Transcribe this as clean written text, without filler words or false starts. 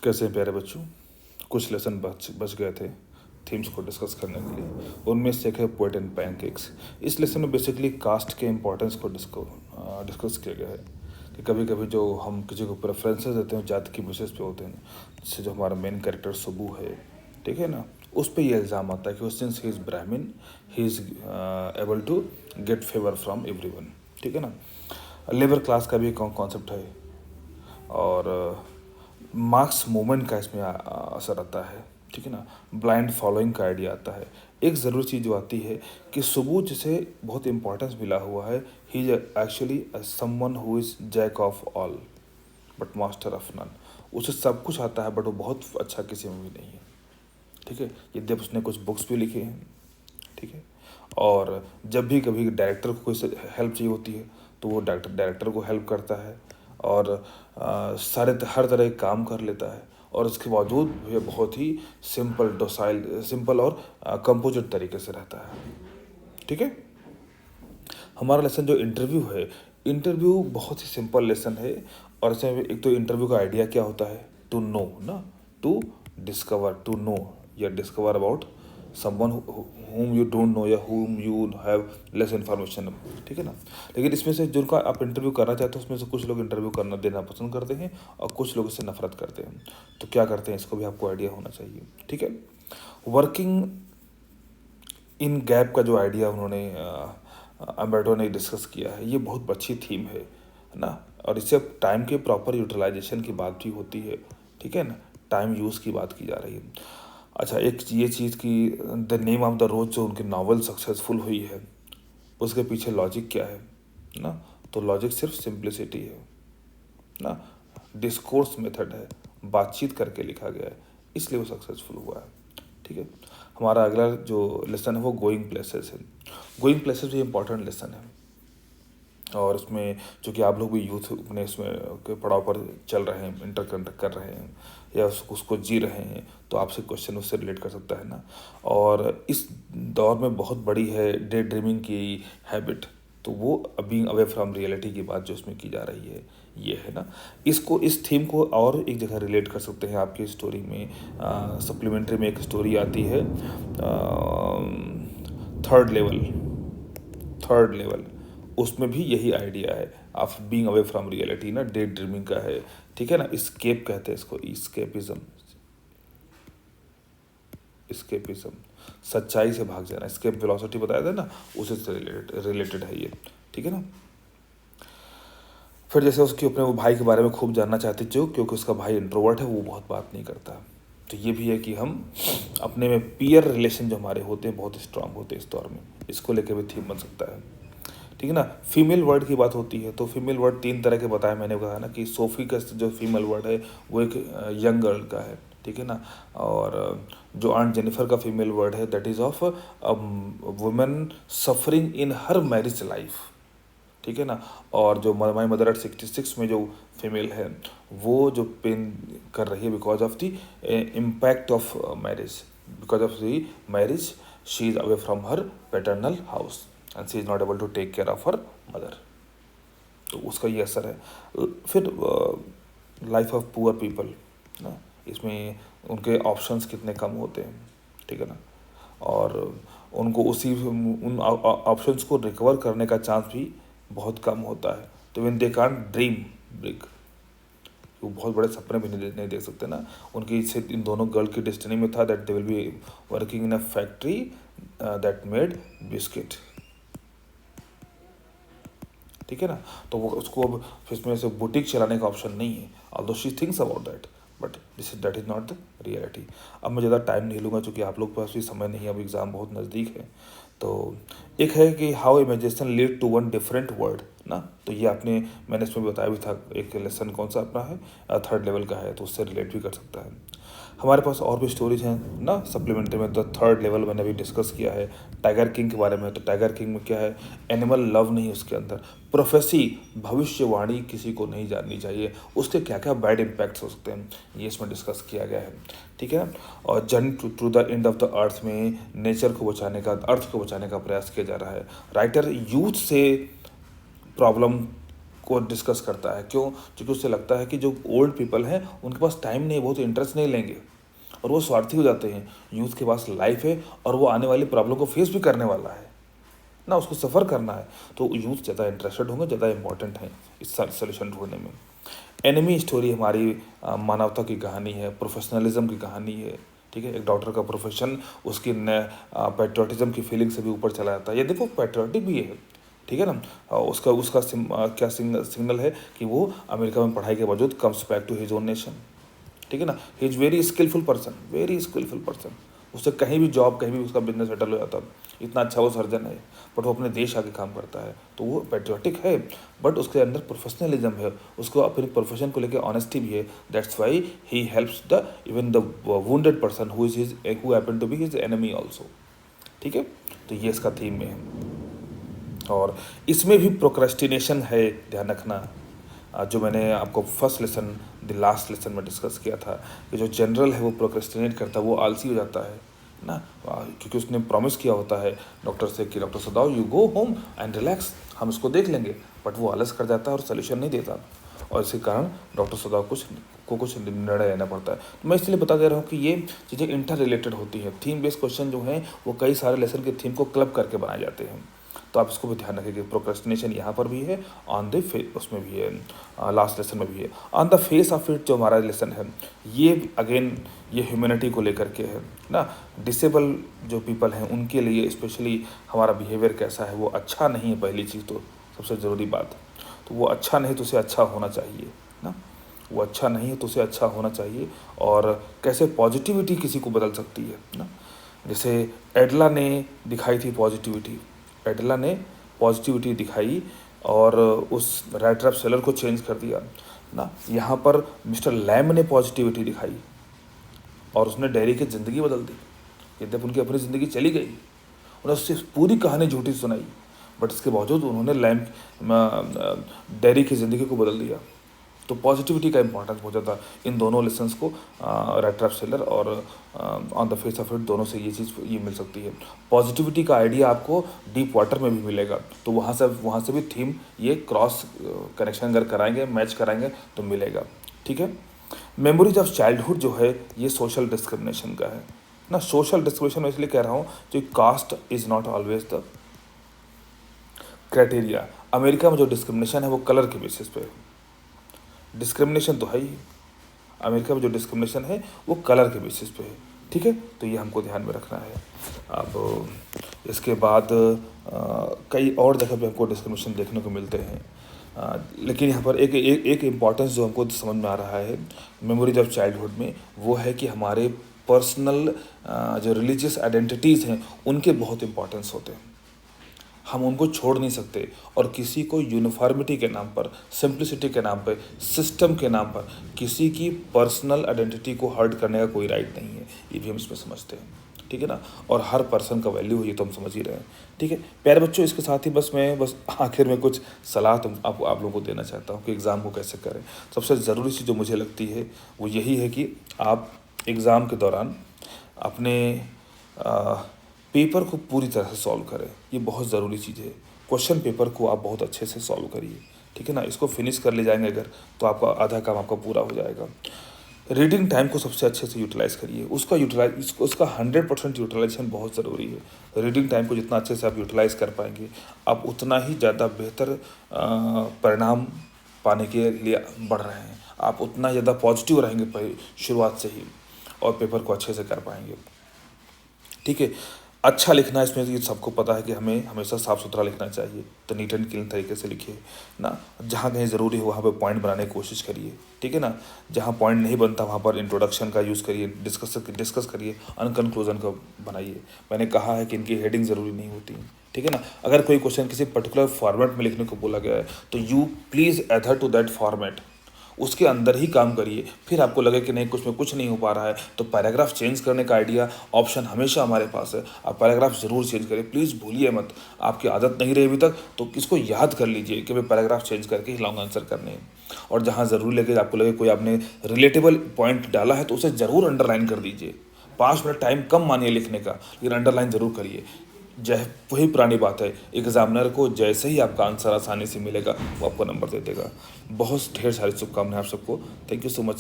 कैसे हैं प्यारे बच्चों। कुछ लेसन बच बच गए थे थीम्स को डिस्कस करने के लिए। उनमें से एक है पोएट एंड पैनकेक्स। इस लेसन में बेसिकली कास्ट के इम्पोर्टेंस को डिस्कस किया गया है कि कभी कभी जो हम किसी को प्रेफरेंसेस देते हैं जाति की बेसिस पे होते हैं। जैसे जो हमारा मेन कैरेक्टर सुबू है, ठीक है ना, उस पर यह इल्ज़ाम आता है कि since he is Brahmin he is able to get favour from everyone, ठीक है ना। लेबर क्लास का भी कॉन्सेप्ट है और मार्क्स मूवमेंट का इसमें असर आता है, ठीक है ना। ब्लाइंड फॉलोइंग का आइडिया आता है। एक ज़रूरी चीज़ जो आती है कि सुबह जिसे बहुत इंपॉर्टेंस मिला हुआ है, he is actually someone who is jack of all but master of none. उसे सब कुछ आता है बट वो बहुत अच्छा किसी में भी नहीं है, ठीक है। यद्यप उसने कुछ बुक्स भी लिखे हैं, ठीक है। और जब भी कभी डायरेक्टर को कोई हेल्प चाहिए होती है तो वो डायरेक्टर को हेल्प करता है और हर तरह के काम कर लेता है। और उसके बावजूद ये बहुत ही सिंपल और कंपोजिट तरीके से रहता है, ठीक है। हमारा लेसन जो इंटरव्यू है, इंटरव्यू बहुत ही सिंपल लेसन है। और इसमें एक तो इंटरव्यू का आइडिया क्या होता है, टू नो ना, टू डिस्कवर, टू नो या discover about someone whom you don't know या whom you have less information, ठीक है ना। लेकिन इसमें से जिनका आप इंटरव्यू करना चाहते हो उसमें से कुछ लोग इंटरव्यू करना देना पसंद करते हैं और कुछ लोग इससे नफरत करते हैं। तो क्या करते हैं इसको भी आपको आइडिया होना चाहिए, ठीक है। वर्किंग इन गैप का जो आइडिया उन्होंने अम्बर्टो ने डिस्कस किया है, ये बहुत अच्छी थीम है ना। और इससे टाइम के प्रॉपर यूटिलाइजेशन की बात भी होती है, ठीक है ना। टाइम यूज़ की बात की जा रही है। अच्छा, एक ये चीज़ कि द नेम ऑफ द रोज जो उनकी नावल सक्सेसफुल हुई है उसके पीछे लॉजिक क्या है ना। तो लॉजिक सिर्फ सिंप्लिसिटी है ना, डिस्कोर्स मेथड है, बातचीत करके लिखा गया है, इसलिए वो सक्सेसफुल हुआ है, ठीक है। हमारा अगला जो लेसन है वो गोइंग प्लेसेस है। गोइंग प्लेसेस भी इम्पॉर्टेंट लेसन है और उसमें चूँकि आप लोग भी यूथ अपने इसमें के पड़ाव पर चल रहे हैं, इंटर कंडक्ट कर रहे हैं या उसको जी रहे हैं, तो आपसे क्वेश्चन उससे रिलेट कर सकता है ना। और इस दौर में बहुत बड़ी है डे ड्रीमिंग की हैबिट, तो वो बीइंग अवे फ्रॉम रियलिटी की बात जो उसमें की जा रही है ये है ना। इस थीम को और एक जगह रिलेट कर सकते हैं आपकी स्टोरी में। सप्लीमेंट्री में एक स्टोरी आती है थर्ड लेवल, उसमें भी यही आइडिया है of being away from reality ना, डे ड्रीमिंग का है, ठीक है ना। स्केप कहते हैं इसको, स्केपिज्म सच्चाई से भाग जाना, स्केप वेलोसिटी बताया था ना, उसी से रिलेटेड है ये, ठीक है ना। फिर जैसे उसके अपने वो भाई के बारे में खूब जानना चाहते जो, क्योंकि उसका भाई इंट्रोवर्ट है, वो बहुत बात नहीं करता। तो ये भी है कि हम अपने में पीयर रिलेशन जो हमारे होते हैं बहुत स्ट्रांग होते हैं इस दौर में, इसको लेकर भी थीम बन सकता है, ठीक है ना। फीमेल वर्ड की बात होती है तो फीमेल वर्ड 3 तरह के बताए मैंने कहा ना कि सोफ़ी का जो फीमेल वर्ड है वो एक यंग गर्ल का है, ठीक है ना। और जो आंट जेनिफर का फीमेल वर्ड है that is of women suffering in her marriage life, ठीक है ना। और जो माई मदर एट 66 में जो फीमेल है वो जो पेन कर रही है because of the impact of marriage, because of the marriage she is away from her paternal house and she is not able to take care of her mother, तो उसका ये असर है। फिर लाइफ ऑफ पुअर पीपल ना, इसमें उनके options कितने कम होते हैं, ठीक है ना। और उनको उन ऑप्शंस को रिकवर करने का चांस भी बहुत कम होता है। तो when they can't dream big, वो बहुत बड़े सपने भी नहीं देख सकते ना। उनकी इससे इन दोनों गर्ल की डेस्टिनी में था that they will be working in a factory that made biscuit, ठीक है ना। तो वो उसको अब इसमें से बुटीक चलाने का ऑप्शन नहीं है, although she thinks about that but that is not the reality. अब मैं ज़्यादा टाइम नहीं लूँगा क्योंकि आप लोग के पास भी समय नहीं है, अब एग्ज़ाम बहुत नज़दीक है। तो एक है कि how imagination lead to one different word ना, तो ये मैंने इसमें बताया भी था। एक लेसन कौन सा अपना है, 3rd लेवल का है, तो उससे रिलेट भी कर सकता है। हमारे पास और भी स्टोरीज हैं ना सप्लीमेंट्री में। द 3rd लेवल मैंने अभी डिस्कस किया है टाइगर किंग के बारे में। तो टाइगर किंग में क्या है, एनिमल लव नहीं उसके अंदर, प्रोफेसी भविष्यवाणी किसी को नहीं जाननी चाहिए, उसके क्या क्या बैड इम्पैक्ट्स हो सकते हैं ये इसमें डिस्कस किया गया है, ठीक है ना। और journey to the end of the earth में नेचर को बचाने का, अर्थ को बचाने का प्रयास किया जा रहा है। राइटर यूथ से प्रॉब्लम को डिस्कस करता है। क्यों? क्योंकि उससे लगता है कि जो ओल्ड पीपल हैं उनके पास टाइम नहीं, बहुत इंटरेस्ट नहीं लेंगे और वो स्वार्थी हो जाते हैं। यूथ के पास लाइफ है और वो आने वाली प्रॉब्लम को फेस भी करने वाला है ना, उसको सफ़र करना है, तो यूथ ज़्यादा इंटरेस्टेड होंगे, ज़्यादा इंपॉर्टेंट है इस सोल्यूशन ढूंढने में। एनिमी स्टोरी हमारी मानवता की कहानी है, प्रोफेशनलिज्म की कहानी है। ठीक है, एक डॉक्टर का प्रोफेशन उसकी पैट्रियोटिज्म की फीलिंग से भी ऊपर चला जाता है। यदि वो पैट्रियोटिक भी है, ठीक है ना, उसका उसका क्या सिग्नल है कि वो अमेरिका में पढ़ाई के बावजूद comes back to his own nation. ठीक है ना, he is very skillful person, very skillful person. उससे कहीं भी जॉब, कहीं भी उसका बिजनेस सेटल हो जाता, इतना अच्छा वो सर्जन है, बट वो अपने देश आके काम करता है, तो वो पैट्रियोटिक है, बट उसके अंदर प्रोफेशनलिज्म है, उसको अपने प्रोफेशन को लेकर ऑनेस्टी भी है। That's why he helps the even the wounded person who is who happen to be his enemy also. ठीक है, तो ये इसका थीम में है। और इसमें भी प्रोक्रेस्टिनेशन है, ध्यान रखना। जो मैंने आपको first lesson, the last lesson में डिस्कस किया था कि जो जनरल है वो प्रोक्रेस्टिनेट करता है, वो आलसी हो जाता है ना, क्योंकि उसने प्रॉमिस किया होता है डॉक्टर से कि doctor सदाव you go home and relax, हम इसको देख लेंगे, बट वो आलस कर जाता है और सोल्यूशन नहीं देता, और इसी कारण डॉक्टर सदाव कुछ निर्णय लेना पड़ता है। तो मैं इसलिए बता दे रहा हूँ कि ये चीज़ें इंटर रिलेटेड होती हैं। थीम बेस्ड क्वेश्चन जो हैं वो कई सारे लेसन के थीम को क्लब करके बनाए जाते हैं, तो आप इसको भी ध्यान रखेंगे। प्रोक्रेस्टिनेशन यहाँ पर भी है, ऑन द फेस उसमें भी है, लास्ट लेसन में भी है। On the face of it जो हमारा लेसन है, ये अगेन ये ह्यूमैनिटी को लेकर के है ना। डिसेबल जो पीपल हैं उनके लिए स्पेशली हमारा बिहेवियर कैसा है, वो अच्छा नहीं है, पहली चीज़ तो सबसे ज़रूरी बात। तो वो अच्छा नहीं तो उसे अच्छा होना चाहिए ना, वो अच्छा नहीं है तो उसे अच्छा होना चाहिए। और कैसे पॉजिटिविटी किसी को बदल सकती है ना, जैसे एडला ने दिखाई थी पॉजिटिविटी, एडला ने पॉजिटिविटी दिखाई और उस रेड ट्रैप सेलर को चेंज कर दिया ना। यहाँ पर मिस्टर लैम ने पॉजिटिविटी दिखाई और उसने डेयरी की ज़िंदगी बदल दी। यद्यप उनकी अपनी ज़िंदगी चली गई, उन्हें उससे पूरी कहानी झूठी सुनाई, बट इसके बावजूद उन्होंने लैम डेयरी की ज़िंदगी को बदल दिया। तो पॉजिटिविटी का इंपॉर्टेंस बहुत ज़्यादा इन दोनों लेसन्स को, रेड ट्रैप सेलर और on the face of it, दोनों से ये चीज़ ये मिल सकती है। पॉजिटिविटी का आइडिया आपको डीप वाटर में भी मिलेगा, तो वहाँ से भी थीम ये क्रॉस कनेक्शन अगर कराएंगे, मैच कराएंगे तो मिलेगा। ठीक है, मेमोरीज ऑफ चाइल्डहुड जो है ये सोशल डिस्क्रिमिनेशन का है ना। सोशल डिस्क्रिमिनेशन में इसलिए कह रहा हूँ जो caste is not always the criteria. America में जो डिस्क्रिमिनेशन है वो कलर के बेसिस पे है। डिस्क्रिमिनेशन तो है ही, अमेरिका में जो डिस्क्रिमिनेशन है वो कलर के बेसिस पे है। ठीक है, तो ये हमको ध्यान में रखना है। अब इसके बाद कई और जगह पे हमको डिस्क्रिमिनेशन देखने को मिलते हैं, लेकिन यहाँ पर एक इम्पॉर्टेंस जो हमको समझ में आ रहा है मेमोरीज ऑफ चाइल्डहुड में, वो है कि हमारे पर्सनल जो रिलीजियस आइडेंटिटीज़ हैं उनके बहुत इम्पॉर्टेंस होते हैं, हम उनको छोड़ नहीं सकते। और किसी को यूनिफॉर्मिटी के नाम पर, सिंप्लिसिटी के नाम पर, सिस्टम के नाम पर किसी की पर्सनल आइडेंटिटी को हर्ट करने का कोई राइट नहीं है, ये भी हम इसमें समझते हैं। ठीक है ना, और हर पर्सन का वैल्यू है, ये तो हम समझ ही रहे हैं। ठीक है प्यारे बच्चों, इसके साथ ही बस आखिर में कुछ सलाह तुम आप लोगों को देना चाहता हूँ कि एग्ज़ाम को कैसे करें। सबसे ज़रूरी चीज़ जो मुझे लगती है वो यही है कि आप एग्ज़ाम के दौरान अपने पेपर को पूरी तरह से सॉल्व करें, ये बहुत ज़रूरी चीज़ है। क्वेश्चन पेपर को आप बहुत अच्छे से सॉल्व करिए, ठीक है ना। इसको फिनिश कर ले जाएंगे अगर, तो आपका आधा काम आपका पूरा हो जाएगा। रीडिंग टाइम को सबसे अच्छे से यूटिलाइज़ करिए, उसका 100% यूटिलाइजेशन बहुत ज़रूरी है। रीडिंग टाइम को जितना अच्छे से आप यूटिलाइज़ कर पाएंगे, आप उतना ही ज़्यादा बेहतर परिणाम पाने के लिए बढ़ रहे हैं, आप उतना ज़्यादा पॉजिटिव रहेंगे शुरुआत से ही, और पेपर को अच्छे से कर पाएंगे। ठीक है, अच्छा लिखना, इसमें ये सबको पता है कि हमें हमेशा साफ़ सुथरा लिखना चाहिए, तो नीट एंड क्लीन तरीके से लिखिए ना। जहाँ कहीं ज़रूरी हो वहाँ पे पॉइंट बनाने की कोशिश करिए, ठीक है ना। जहाँ पॉइंट नहीं बनता वहाँ पर इंट्रोडक्शन का यूज़ करिए, डिस्कस करिए, अनकंक्लूजन का बनाइए। मैंने कहा है कि इनकी हेडिंग ज़रूरी नहीं होती, ठीक है ना। अगर कोई क्वेश्चन किसी पर्टिकुलर फॉर्मेट में लिखने को बोला गया है तो you please adhere to that format, उसके अंदर ही काम करिए। फिर आपको लगे कि नहीं, कुछ में कुछ नहीं हो पा रहा है, तो पैराग्राफ चेंज करने का आइडिया ऑप्शन हमेशा हमारे पास है। आप पैराग्राफ ज़रूर चेंज करिए, प्लीज़ भूलिए मत। आपकी आदत नहीं रही अभी तक तो इसको याद कर लीजिए कि मैं पैराग्राफ चेंज करके ही लॉन्ग आंसर करने हैं। और जहाँ ज़रूरी लगे, आपको लगे कोई आपने रिलेटेबल पॉइंट डाला है तो उसे ज़रूर अंडरलाइन कर दीजिए। 5 मिनट टाइम कम मानिए लिखने का, लेकिन अंडरलाइन ज़रूर करिए। जय वही पुरानी बात है, एग्जामिनर को जैसे ही आपका आंसर आसानी से मिलेगा वो आपको नंबर दे देगा। बहुत ढेर सारी शुभकामनाएं आप सबको। Thank you so much.